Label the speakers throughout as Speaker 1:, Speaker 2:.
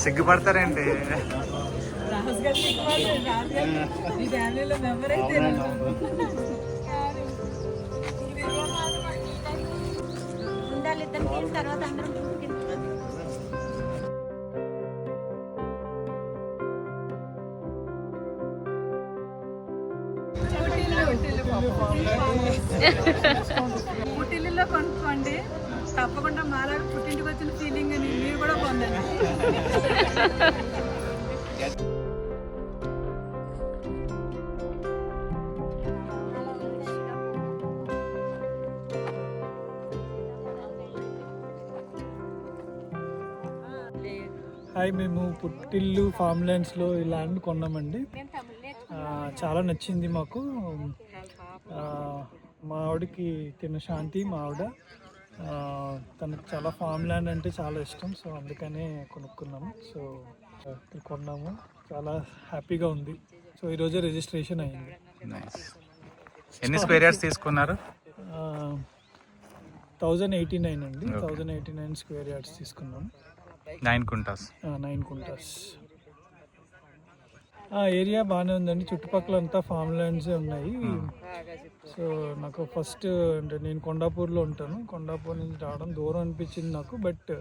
Speaker 1: సిగ్గుపడతారండి.
Speaker 2: పుట్టిల్లులో కొనుక్కోండి, తప్పకుండా మాలాడు పుట్టింటికి వచ్చిన ఫీలింగ్ అని మీరు కూడా పొందండి.
Speaker 3: హాయ్, మేము పుట్టిల్లు ఫామ్ ల్యాండ్స్లో ఈ ల్యాండ్ కొన్నామండి. చాలా నచ్చింది మాకు. మా ఆవిడకి తిన్న శాంతి, మా ఆవిడ తనకు చాలా ఫామ్ ల్యాండ్ అంటే చాలా ఇష్టం. సో అందుకనే కొనుక్కున్నాము. సో ఇక్కడ కొన్నాము, చాలా హ్యాపీగా ఉంది. సో ఈరోజే రిజిస్ట్రేషన్ అయింది.
Speaker 1: ఎన్ని స్క్వేర్ యార్డ్స్ తీసుకున్నారు?
Speaker 3: 1089 అండి. 1089 స్క్వేర్ యార్డ్స్ తీసుకున్నాము.
Speaker 1: 9 కుంటాస్.
Speaker 3: 9 కుంటాస్. ఏరియా బాగానే ఉందండి. చుట్టుపక్కల అంతా ఫామ్ ల్యాండ్సే ఉన్నాయి. సో నాకు ఫస్ట్ అంటే నేను కొండాపూర్లో ఉంటాను. కొండాపూర్ నుంచి రావడం దూరం అనిపించింది నాకు. బట్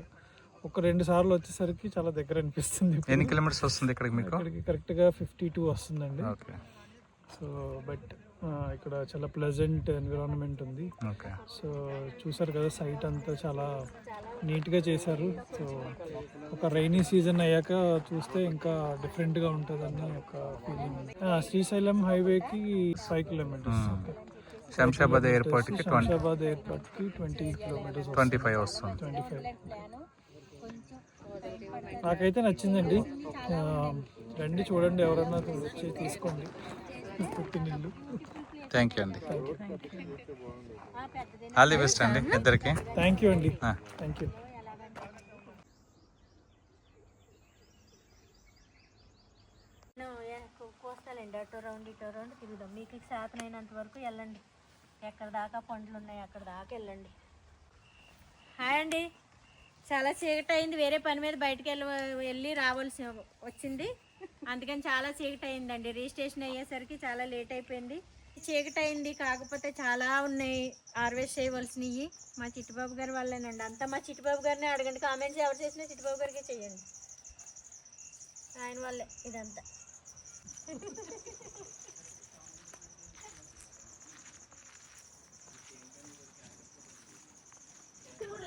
Speaker 3: ఒక 2 సార్లు వచ్చేసరికి చాలా దగ్గర అనిపిస్తుంది.
Speaker 1: ఎన్ని కిలోమీటర్స్ వస్తుంది ఇక్కడికి మీకు?
Speaker 3: ఇక్కడికి కరెక్ట్గా 52 వస్తుందండి. సో బట్ ఇక్కడ చాలా ప్లెజెంట్ ఎన్విరాన్మెంట్ ఉంది. సో చూసారు కదా, సైట్ అంతా చాలా నీట్గా చేశారు. సో ఒక రైనీ సీజన్ అయ్యాక చూస్తే ఇంకా డిఫరెంట్గా ఉంటుందని ఒక ఫీలింగ్. శ్రీశైలం హైవేకి 5 కిలోమీటర్స్.
Speaker 1: శంషాబాద్ ఎయిర్పోర్ట్కి
Speaker 3: 20 కిలోమీటర్స్,
Speaker 1: 25 వస్తుంది.
Speaker 3: 25. నాకైతే నచ్చిందండి. రండి చూడండి, ఎవరన్నా వచ్చి తీసుకోండి పుట్టినిల్లు.
Speaker 1: థ్యాంక్ యూ అండి. ఆల్ ది బెస్ట్ అండి ఇద్దరికి.
Speaker 3: థ్యాంక్ యూ అండి. Thank you.
Speaker 4: కోస్తాలండి, అటో రౌండ్ ఇటో రౌండ్ తిరుగుదాం. మీకు శాతనైనంత వరకు వెళ్ళండి. ఎక్కడ దాకా పండ్లు ఉన్నాయి అక్కడ దాకా వెళ్ళండి. హాయ్ అండి. చాలా చీకటి అయింది. వేరే పని మీద బయటకు వెళ్ళి రావాల్సి వచ్చింది. అందుకని చాలా చీకటి అయిందండి. రిజిస్ట్రేషన్ అయ్యేసరికి చాలా లేట్ అయిపోయింది. చీకటి అయింది. కాకపోతే చాలా ఉన్నాయి హార్వెస్ట్ చేయవలసినవి. మా చిట్టుబాబు గారి వాళ్ళేనండి. అంతా మా చిట్టుబాబు గారిని అడగండి. కామెంట్స్ ఎవరు చేసినా చిట్టుబాబు గారికి చేయండి. ఆయన వాళ్ళే ఇదంతా.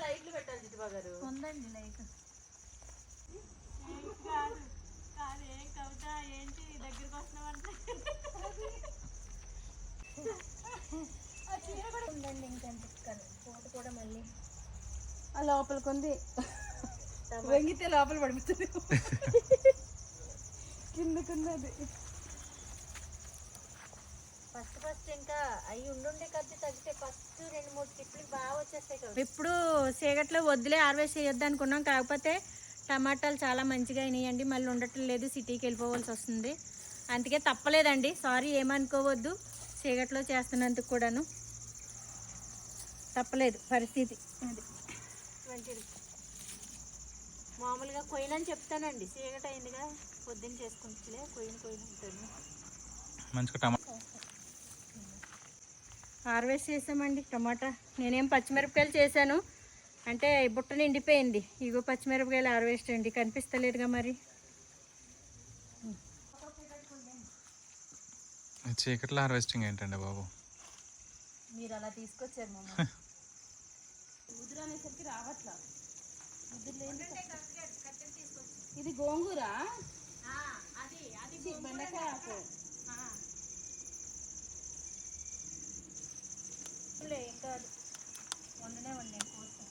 Speaker 4: లైట్లు పెట్టాలి చిట్టుబాబు గారు. ఉందండి లైట్. ఏం కవిత ఏంటి దగ్గరికి వస్తున్నామంటే ఉందండి. ఇంకంటే ఫోటో కూడా మళ్ళీ ఆ లోపలికి ఉంది. వంగితే లోపల పడిపోతుంది. కిందకున్నది. ఫస్ట్ ఇంకా అవి ఉండుండే కత్తి తగ్గితే ఫస్ట్ 2-3 టిప్లు బాగా వచ్చేస్తాయి కదా. ఇప్పుడు చీకట్లో వద్దులే హార్వెస్ట్ చేయొద్దు అనుకున్నాం. కాకపోతే టమాటాలు చాలా మంచిగా అయినాయండి. మళ్ళీ ఉండటం లేదు, సిటీకి వెళ్ళిపోవాల్సి వస్తుంది. అందుకే తప్పలేదండి. సారీ, ఏమనుకోవద్దు. చీకట్లో చేస్తున్నందుకు కూడాను తప్పలేదు పరిస్థితి. అది 20 మామూలుగా కొయ్యనని చెప్తానండి. చీకటి అయిందిగా, పొద్దున్న చేసుకుంటులే కొయ్యను ఉంటాను.
Speaker 1: మంచిగా టమాటా
Speaker 4: హార్వెస్ట్ చేసామండి. టమాటా నేనేం పచ్చిమిరపకాయలు చేశాను అంటే బుట్ట నిండిపోయింది. ఇగో పచ్చిమిరపకాయలు హార్వెస్ట్ అండి. కనిపిస్తలేదుగా మరి.
Speaker 1: చీకట్లో హార్వెస్టింగ్ ఏంటండి బాబు?
Speaker 4: మీరు అలా తీసుకొచ్చారు మమ్మల్ని. ముద్ర అనేసరికి రావట్లా. ఇది గోంగూర, బెండకాయ ఇంకా వండనే కోసం.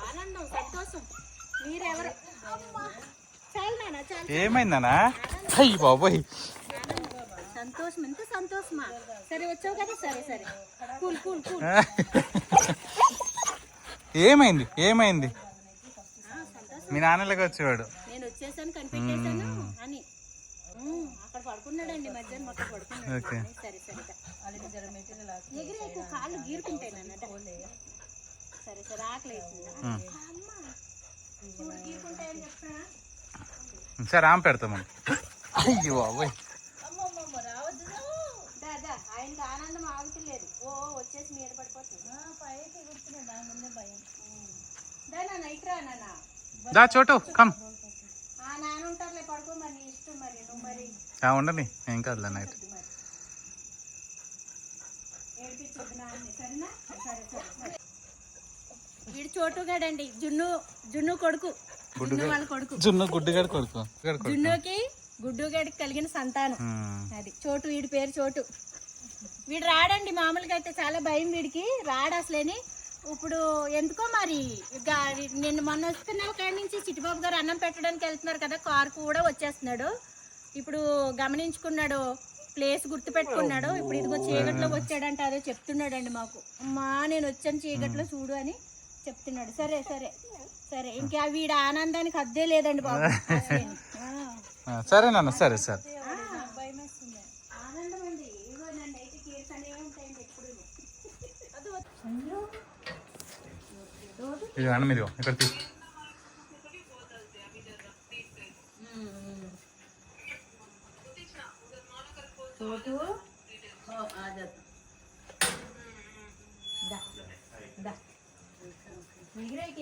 Speaker 4: ఆనందం, సంతోషం. మీరెవరు?
Speaker 1: ఏమైందనా? అయ్యి బాబోయ్,
Speaker 4: సంతోషం. ఎంత సంతోషమా? సరే వచ్చావు కదా. సరే సరే, కూల్ కూల్ కూల్.
Speaker 1: ఏమైంది? మీ నాన్నలాగా వచ్చేవాడు.
Speaker 4: నేను వచ్చేసాను, కనిపెట్టేశాను అని. అక్కడ పడుకున్నాడండి మధ్యాహ్నం అక్కడ పడుకున్నాడు.
Speaker 1: ఓకే.
Speaker 4: సరే ఎగిరి ఎక్కువ కాళ్ళు గీరుకుంటాయి నన్నట. సరే ఆకలి అవుతుందా చూడు గీరుకుంటాయని చెప్తున్నా.
Speaker 1: సరే ఆమె పెడతామండి. అయ్యో బాబోయ్.
Speaker 4: అమ్మమ్మ రావద్దు. దాదా ఆయనకి ఆనందం ఆగుతలేదు. వచ్చేసి మీద పడిపోతుంది. పైకి ఎగురుతున్నాడు. దాని ముందే భయం. దానా నైట్ రా నాన్న.
Speaker 1: దా చోటు కమ్.
Speaker 4: నాన్న ఉంటారులే పడుకో. మరి నీ ఇష్టం. మరి నువ్వు మరి
Speaker 1: ఉండని ఏం కాదులే నైట్.
Speaker 4: ఏడిపించొద్దు నాన్న. సరేనా? సరే. వీడు చోటుగాడండి. జున్ను కొడుకు. వాళ్ళ కొడుకు.
Speaker 1: గుడ్డుగాడు కొడుకు.
Speaker 4: జున్నుకి గుడ్డుగాడికి కలిగిన సంతానం అది చోటు. వీడి పేరు చోటు. వీడు రాడండి మామూలుగా అయితే. చాలా భయం వీడికి. రాడు అసలేని. ఇప్పుడు ఎందుకో మరి నిన్న మొన్న వస్తున్న కాడి నుంచి చిట్టిబాబు గారు అన్నం పెట్టడానికి వెళ్తున్నారు కదా, కారు కూడా వచ్చేస్తున్నాడు. ఇప్పుడు గమనించుకున్నాడు, ప్లేస్ గుర్తు పెట్టుకున్నాడు. ఇప్పుడు ఇదిగో చీకట్లో వచ్చాడంటే అదో చెప్తున్నాడండి మాకు. అమ్మా నేను వచ్చాను చీకట్లో చూడు అని చెప్తున్నాడు. సరే ఇంకా వీడి ఆనందానికి అద్దే లేదండి బాబు.
Speaker 1: సరే నాన్న. సరే
Speaker 4: ఆనందం అండి. ఇగో నన్ను అయితే కీర్తనే ఉంటాయండి ఎప్పుడు.
Speaker 1: ఇది అన్న మీరు ఇక్కడ తీసు.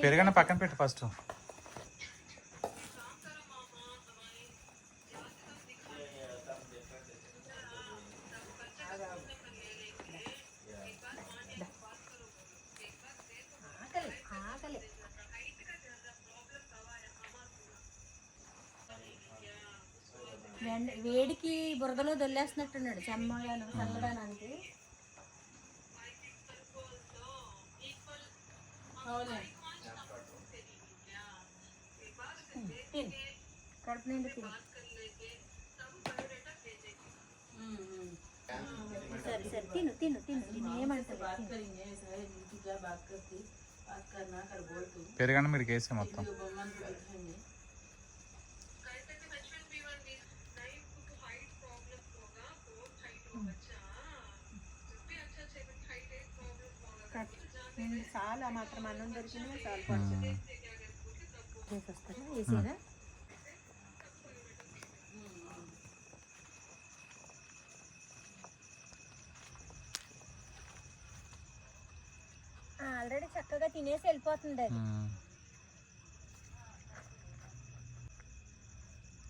Speaker 1: పెరుగన్న పక్కన పెట్టు ఫస్ట్.
Speaker 4: వేడికి బురదలో దొల్లేస్తున్నట్టున్నాడు చెమ్మగాను చల్లదానానికి. కడుపు నిండి తిని. సరే తిను ఏమంటారు.
Speaker 1: పెరుగన్న మీరు వేసే మొత్తం.
Speaker 4: చాలా మాత్రం అన్నం దొరికినా చాలు. వేసేదా ఆల్రెడీ చక్కగా తినేసి వెళ్ళిపోతుంది. అది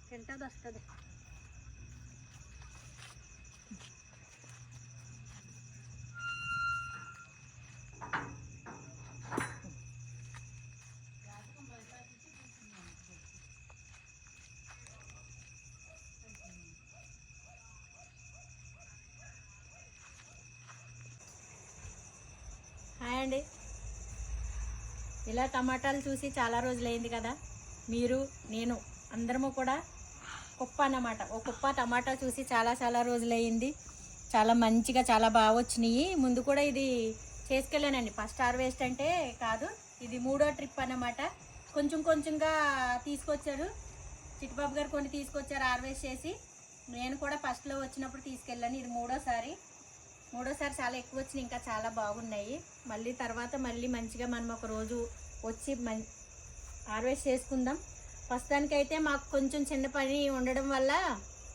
Speaker 4: తింటది వస్తుంది. హాయ్ అండి. ఇలా టమాటాలు చూసి చాలా రోజులైంది కదా. మీరు నేను అందరము కూడా కుప్ప అన్నమాట. ఓ కుప్ప టమాటా చూసి చాలా రోజులైంది. చాలా మంచిగా చాలా బాగా వచ్చినాయి. ముందు కూడా ఇది చేసుకెళ్ళానండి. ఫస్ట్ హార్వెస్ట్ అంటే కాదు, ఇది 3వ ట్రిప్ అన్నమాట. కొంచెంగా తీసుకొచ్చారు చిట్టిబాబు గారు. కొన్ని తీసుకొచ్చారు హార్వెస్ట్ చేసి. నేను కూడా ఫస్ట్లో వచ్చినప్పుడు తీసుకెళ్ళాను. ఇది మూడోసారి చాలా ఎక్కువ వచ్చినాయి. ఇంకా చాలా బాగున్నాయి. మళ్ళీ తర్వాత మంచిగా మనం ఒక రోజు వచ్చి హార్వెస్ట్ చేసుకుందాం. ప్రస్తుతానికైతే మాకు కొంచెం చిన్న పని ఉండడం వల్ల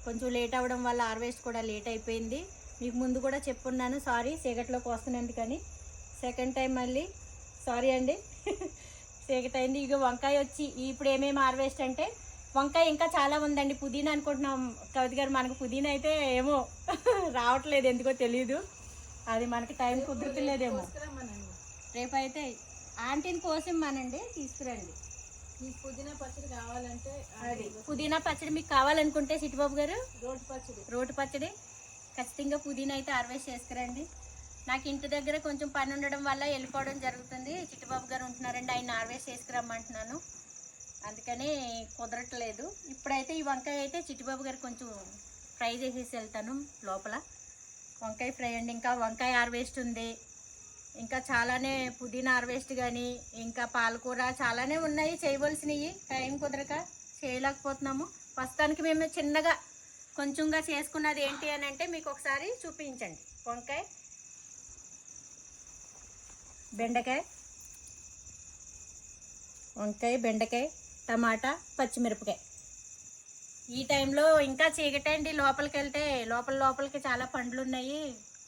Speaker 4: కొంచెం లేట్ అవ్వడం వల్ల హార్వెస్ట్ కూడా లేట్ అయిపోయింది. మీకు ముందు కూడా చెప్పున్నాను, సారీ చీకట్లోకి వస్తున్నందుకని. సెకండ్ టైం మళ్ళీ సారీ అండి. చీకటి అయింది. ఇక వంకాయ వచ్చి ఇప్పుడు ఏమేమి హార్వెస్ట్ అంటే వంకాయ ఇంకా చాలా ఉందండి. పుదీనా అనుకుంటున్నాం కవిత గారు. మనకు పుదీనా అయితే ఏమో రావట్లేదు, ఎందుకో తెలియదు. అది మనకి టైం కుదురుతులేదేమో. రేపైతే ఆంటీని కోసం మనండి తీసుకురండి.
Speaker 2: మీకు పుదీనా పచ్చడి కావాలంటే
Speaker 4: అది పుదీనా పచ్చడి మీకు కావాలనుకుంటే చిట్టిబాబు గారు రోటి పచ్చడి ఖచ్చితంగా పుదీనా అయితే హార్వెస్ట్ చేసుకురండి. నాకు ఇంటి దగ్గర కొంచెం పని ఉండడం వల్ల వెళ్ళిపోవడం జరుగుతుంది. చిట్టిబాబు గారు ఉంటున్నారండి, ఆయన హార్వెస్ట్ చేసుకురమ్మంటున్నాను. అందుకని కుదరట్లేదు. ఇప్పుడైతే ఈ వంకాయ అయితే చిట్టిబాబు గారు కొంచెం ఫ్రై చేసేసి వెళ్తాను లోపల. వంకాయ ఫ్రై అండి. ఇంకా వంకాయ హార్వెస్ట్ ఉంది. ఇంకా చాలానే పుదీనా హార్వెస్ట్ కానీ ఇంకా పాలకూర చాలానే ఉన్నాయి చేయవలసినవి. టైం కుదరక చేయలేకపోతున్నాము. ప్రస్తుతానికి మేము చిన్నగా కొంచెంగా చేసుకున్నది ఏంటి అని అంటే మీకు ఒకసారి చూపించండి. వంకాయ, బెండకాయ, టమాటా, పచ్చిమిరపకాయ. ఈ టైంలో ఇంకా చీకటండి. లోపలికి వెళ్తే లోపలికి చాలా పండ్లు ఉన్నాయి,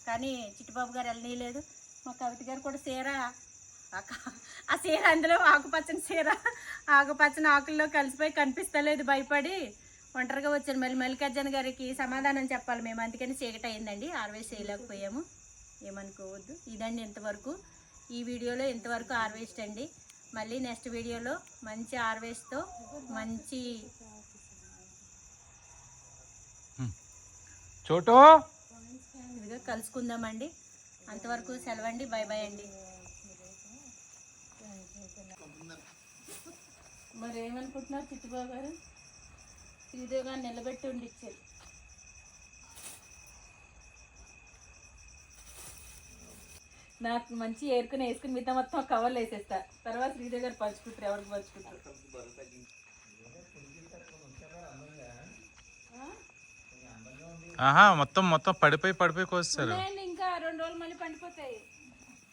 Speaker 4: కానీ చిట్టుబాబు గారు వెళ్ళనీయలేదు. మా కవిత గారు కూడా ఆ చీర అందులో ఆకుపచ్చని ఆకుల్లో కలిసిపోయి కనిపిస్తలేదు, భయపడి ఒంటరిగా వచ్చాను. మల్లికార్జున గారికి సమాధానం చెప్పాలి మేము, అందుకని చీకటి అయిందండి, హార్వెస్ట్ చేయలేకపోయాము, ఏమనుకోవద్దు. ఇదండి ఇంతవరకు ఈ వీడియోలో, ఇంతవరకు హార్వెస్ట్ అండి. మళ్ళీ నెక్స్ట్ వీడియోలో మంచి హార్వెస్ట్తో మంచి
Speaker 1: చోటు
Speaker 4: ఇదిగా కలుసుకుందామండి. అంతవరకు సెలవండి, బాయ్ బాయ్ అండి. మరి ఏమనుకుంటున్నారు చిట్టుబాబు గారు? శ్రీదేవిగా నిలబెట్టి ఉండిచ్చారు. నాకు మంచి వేసుకుని మిగతా మొత్తం కవర్లు వేసేస్తా. తర్వాత శ్రీదేవి గారు పంచుకుంటారు, ఎవరికి పంచుకుంటారు.
Speaker 1: ఆహా, మొత్తం పడిపోయి కోస్తారు.
Speaker 2: ఇంకా 2 రోజులు మళ్ళీ పండిపోతాయి,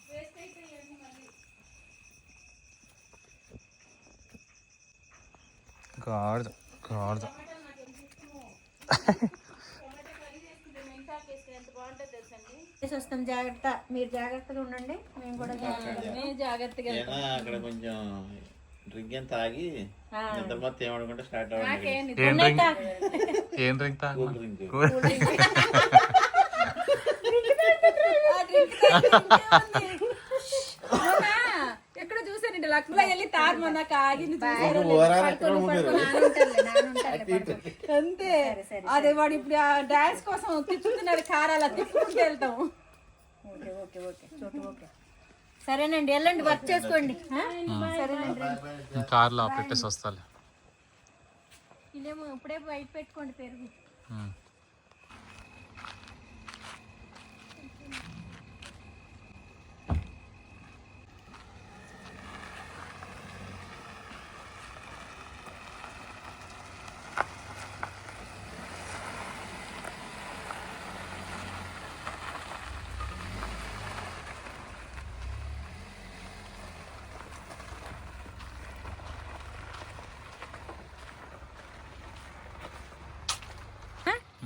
Speaker 2: వేస్ట్ అయిపోయి మళ్ళీ.
Speaker 1: గాడిద
Speaker 4: వస్తాం, జాగ్రత్త, మీరు జాగ్రత్తగా ఉండండి, మేము కూడా జాగ్రత్తగా.
Speaker 5: అక్కడ కొంచెం డ్రింక్ ఏం తాగి నిద్ర మొత్తం ఏమనుకుంటే స్టార్ట్ అవ్వండి.
Speaker 1: ఏం డ్రింక్ తాగు?
Speaker 2: ఎక్కడ చూసానండి లక్ష్మీలో వెళ్ళి తాగమన్నాక ఆగింది, అంతే. అదే వాడు ఇప్పుడు డాన్స్ కోసం తిప్పుతున్నాడు, కారాల తిప్పుకుంటూ వెళ్తాం.
Speaker 4: సరేనండి, వెళ్ళండి, వర్క్ చేసుకోండి.
Speaker 1: కార్లో పెట్టేసి వస్తాలే.
Speaker 4: ఇదేమో ఇప్పుడే బయట పెట్టుకోండి పెరుగు.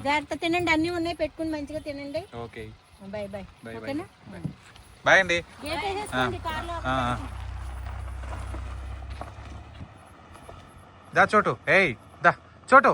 Speaker 4: జాగ్రత్త, తినండి, అన్నీ ఉన్నాయి, పెట్టుకుని మంచిగా తినండి.
Speaker 1: Okay,
Speaker 4: bye bye. ఓకేనా?
Speaker 1: బాయ్ అండి.
Speaker 4: గేట్ వేసేసుకోండి కార్లో.
Speaker 1: దా చోటు, ఏయ్ దా చోటు.